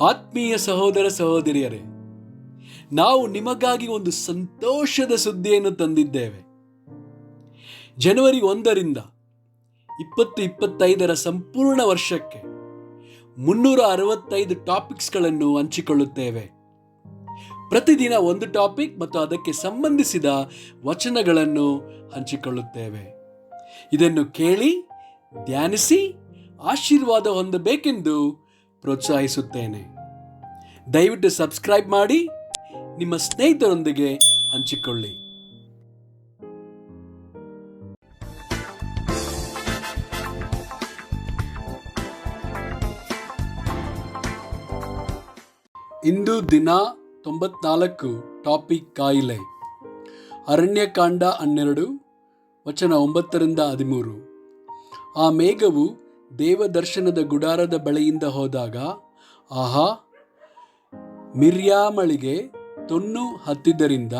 ಆತ್ಮೀಯ ಸಹೋದರ ಸಹೋದರಿಯರೇ, ನಾವು ನಿಮಗಾಗಿ ಒಂದು ಸಂತೋಷದ ಸುದ್ದಿಯನ್ನು ತಂದಿದ್ದೇವೆ. ಜನವರಿ 1ರಿಂದ 2025 ಸಂಪೂರ್ಣ ವರ್ಷಕ್ಕೆ 365 ಟಾಪಿಕ್ಸ್ಗಳನ್ನು ಹಂಚಿಕೊಳ್ಳುತ್ತೇವೆ. ಪ್ರತಿದಿನ ಒಂದು ಟಾಪಿಕ್ ಮತ್ತು ಅದಕ್ಕೆ ಸಂಬಂಧಿಸಿದ ವಚನಗಳನ್ನು ಹಂಚಿಕೊಳ್ಳುತ್ತೇವೆ. ಇದನ್ನು ಕೇಳಿ ಧ್ಯಾನಿಸಿ ಆಶೀರ್ವಾದ ಹೊಂದಬೇಕೆಂದು ಪ್ರೋತ್ಸಾಹಿಸುತ್ತೇನೆ. ದಯವಿಟ್ಟು ಸಬ್ಸ್ಕ್ರೈಬ್ ಮಾಡಿ ನಿಮ್ಮ ಸ್ನೇಹಿತರೊಂದಿಗೆ ಹಂಚಿಕೊಳ್ಳಿ. ಇಂದು ದಿನ 94 ಟಾಪಿಕ್ ಕಾಯಿಲೆ. ಅರಣ್ಯಕಾಂಡ 12 ವಚನ 9ರಿಂದ 13. ಆ ಮೇಘವು ದೇವದರ್ಶನದ ಗುಡಾರದ ಬಳಿಯಿಂದ ಹೋದಾಗ, ಆಹಾ, ಮಿರ್ಯಾಮಳಿಗೆ ತೊನ್ನು ಹತ್ತಿದ್ದರಿಂದ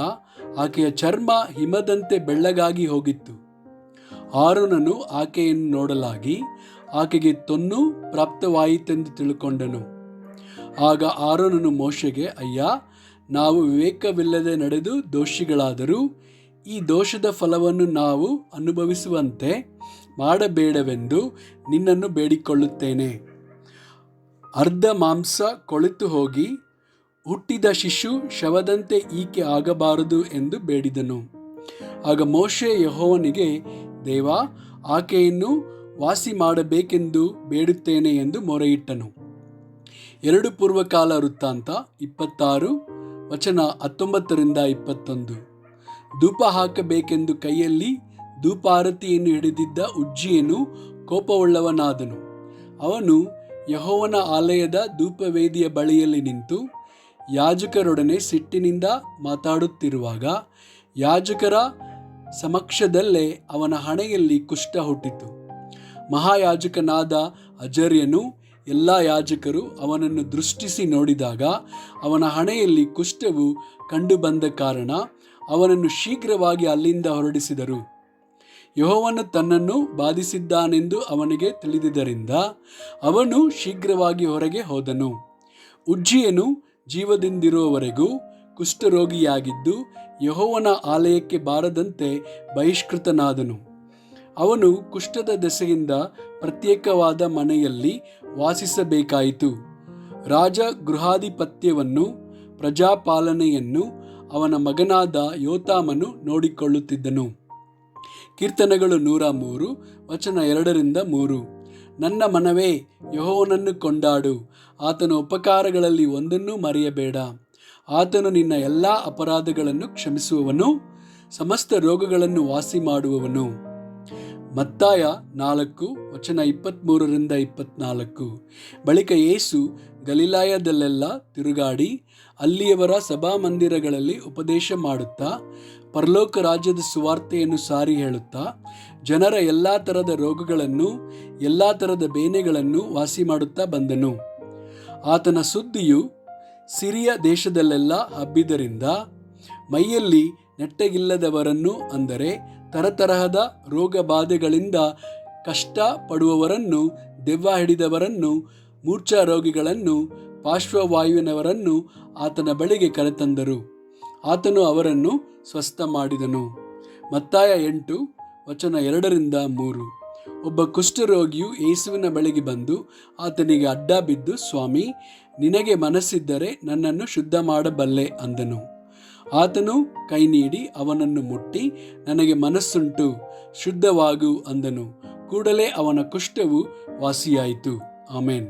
ಆಕೆಯ ಚರ್ಮ ಹಿಮದಂತೆ ಬೆಳ್ಳಗಾಗಿ ಹೋಗಿತ್ತು. ಆರೋನನು ಆಕೆಯನ್ನು ನೋಡಲಾಗಿ ಆಕೆಗೆ ತೊನ್ನು ಪ್ರಾಪ್ತವಾಯಿತೆಂದು ತಿಳ್ಕೊಂಡನು. ಆಗ ಆರೋನನು ಮೋಶೆಗೆ, ಅಯ್ಯ, ನಾವು ವಿವೇಕವಿಲ್ಲದೆ ನಡೆದು ದೋಷಿಗಳಾದರೂ ಈ ದೋಷದ ಫಲವನ್ನು ನಾವು ಅನುಭವಿಸುವಂತೆ ಮಾಡಬೇಡವೆಂದು ನಿನ್ನನ್ನು ಬೇಡಿಕೊಳ್ಳುತ್ತೇನೆ. ಅರ್ಧ ಮಾಂಸ ಕೊಳೆತು ಹೋಗಿ ಹುಟ್ಟಿದ ಶಿಶು ಶವದಂತೆ ಈಕೆ ಆಗಬಾರದು ಎಂದು ಬೇಡಿದನು. ಆಗ ಮೋಶೆ ಯೆಹೋವನಿಗೆ, ದೇವಾ, ಆಕೆಯನ್ನು ವಾಸಿ ಮಾಡಬೇಕೆಂದು ಬೇಡುತ್ತೇನೆ ಎಂದು ಮೊರೆಯಿಟ್ಟನು. 2 ಪೂರ್ವಕಾಲ ವೃತ್ತಾಂತ 26 ವಚನ 19ರಿಂದ 21. ಧೂಪ ಹಾಕಬೇಕೆಂದು ಕೈಯಲ್ಲಿ ಧೂಪಾರತಿಯನ್ನು ಹಿಡಿದಿದ್ದ ಉಜ್ಜಿಯನು ಕೋಪವುಳ್ಳವನಾದನು. ಅವನು ಯೆಹೋವನ ಆಲಯದ ಧೂಪವೇದಿಯ ಬಳಿಯಲ್ಲಿ ನಿಂತು ಯಾಜಕರೊಡನೆ ಸಿಟ್ಟಿನಿಂದ ಮಾತಾಡುತ್ತಿರುವಾಗ ಯಾಜಕರ ಸಮಕ್ಷದಲ್ಲೇ ಅವನ ಹಣೆಯಲ್ಲಿ ಕುಷ್ಠ ಹುಟ್ಟಿತು. ಮಹಾಯಾಜಕನಾದ ಅಜರ್ಯನು ಎಲ್ಲ ಯಾಜಕರು ಅವನನ್ನು ದೃಷ್ಟಿಸಿ ನೋಡಿದಾಗ ಅವನ ಹಣೆಯಲ್ಲಿ ಕುಷ್ಠವು ಕಂಡುಬಂದ ಕಾರಣ ಅವನನ್ನು ಶೀಘ್ರವಾಗಿ ಅಲ್ಲಿಂದ ಹೊರಡಿಸಿದರು. ಯೆಹೋವನು ತನ್ನನ್ನು ಬಾಧಿಸಿದ್ದಾನೆಂದು ಅವನಿಗೆ ತಿಳಿದಿದ್ದರಿಂದ ಅವನು ಶೀಘ್ರವಾಗಿ ಹೊರಗೆ ಹೋದನು. ಉಜ್ಜಿಯನು ಜೀವದಿಂದಿರುವವರೆಗೂ ಕುಷ್ಠರೋಗಿಯಾಗಿದ್ದು ಯೆಹೋವನ ಆಲಯಕ್ಕೆ ಬಾರದಂತೆ ಬಹಿಷ್ಕೃತನಾದನು. ಅವನು ಕುಷ್ಠದ ದೆಸೆಯಿಂದ ಪ್ರತ್ಯೇಕವಾದ ಮನೆಯಲ್ಲಿ ವಾಸಿಸಬೇಕಾಯಿತು. ರಾಜ ಗೃಹಾಧಿಪತ್ಯವನ್ನು ಪ್ರಜಾಪಾಲನೆಯನ್ನು ಅವನ ಮಗನಾದ ಯೋತಾಮನು ನೋಡಿಕೊಳ್ಳುತ್ತಿದ್ದನು. ಕೀರ್ತನೆಗಳು 103 ವಚನ 2ರಿಂದ 3. ನನ್ನ ಮನವೇ, ಯೆಹೋವನನ್ನು ಕೊಂಡಾಡು, ಆತನ ಉಪಕಾರಗಳಲ್ಲಿ ಒಂದನ್ನೂ ಮರೆಯಬೇಡ. ಆತನು ನಿನ್ನ ಎಲ್ಲ ಅಪರಾಧಗಳನ್ನು ಕ್ಷಮಿಸುವವನು, ಸಮಸ್ತ ರೋಗಗಳನ್ನು ವಾಸಿ ಮಾಡುವವನು. ಮತ್ತಾಯ 4 ವಚನ 23ರಿಂದ 24. ಬಳಿಕ ಯೇಸು ಗಲಿಲಾಯದಲ್ಲೆಲ್ಲ ತಿರುಗಾಡಿ ಅಲ್ಲಿಯವರ ಸಭಾಮಂದಿರಗಳಲ್ಲಿ ಉಪದೇಶ ಮಾಡುತ್ತಾ ಪರಲೋಕ ರಾಜ್ಯದ ಸುವಾರ್ತೆಯನ್ನು ಸಾರಿ ಹೇಳುತ್ತಾ ಜನರ ಎಲ್ಲ ಥರದ ರೋಗಗಳನ್ನು ಎಲ್ಲ ಥರದ ಬೇನೆಗಳನ್ನು ವಾಸಿ ಮಾಡುತ್ತಾ ಬಂದನು. ಆತನ ಸುದ್ದಿಯು ಸಿರಿಯ ದೇಶದಲ್ಲೆಲ್ಲ ಹಬ್ಬಿದ್ದರಿಂದ ಮೈಯಲ್ಲಿ ನೆಟ್ಟಗಿಲ್ಲದವರನ್ನು, ಅಂದರೆ ತರತರಹದ ರೋಗ ಬಾಧೆಗಳಿಂದ ಕಷ್ಟ ಪಡುವವರನ್ನು, ದೆವ್ವ ಹಿಡಿದವರನ್ನು, ಮೂರ್ಛಾ ರೋಗಿಗಳನ್ನು, ಪಾರ್ಶ್ವವಾಯುವಿನವರನ್ನು ಆತನ ಬಳಿಗೆ ಕರೆತಂದರು. ಆತನು ಅವರನ್ನು ಸ್ವಸ್ಥ ಮಾಡಿದನು. ಮತ್ತಾಯ 8 ವಚನ 2ರಿಂದ 3. ಒಬ್ಬ ಕುಷ್ಠರೋಗಿಯು ಯೇಸುವಿನ ಬಳಿಗೆ ಬಂದು ಆತನಿಗೆ ಅಡ್ಡ ಬಿದ್ದು, ಸ್ವಾಮಿ, ನಿನಗೆ ಮನಸ್ಸಿದ್ದರೆ ನನ್ನನ್ನು ಶುದ್ಧ ಮಾಡಬಲ್ಲೆ ಅಂದನು. ಆತನು ಕೈ ನೀಡಿ ಅವನನ್ನು ಮುಟ್ಟಿ, ನನಗೆ ಮನಸ್ಸುಂಟು, ಶುದ್ಧವಾಗು ಅಂದನು. ಕೂಡಲೇ ಅವನ ಕುಷ್ಠವು ವಾಸಿಯಾಯಿತು. ಆಮೆನ್.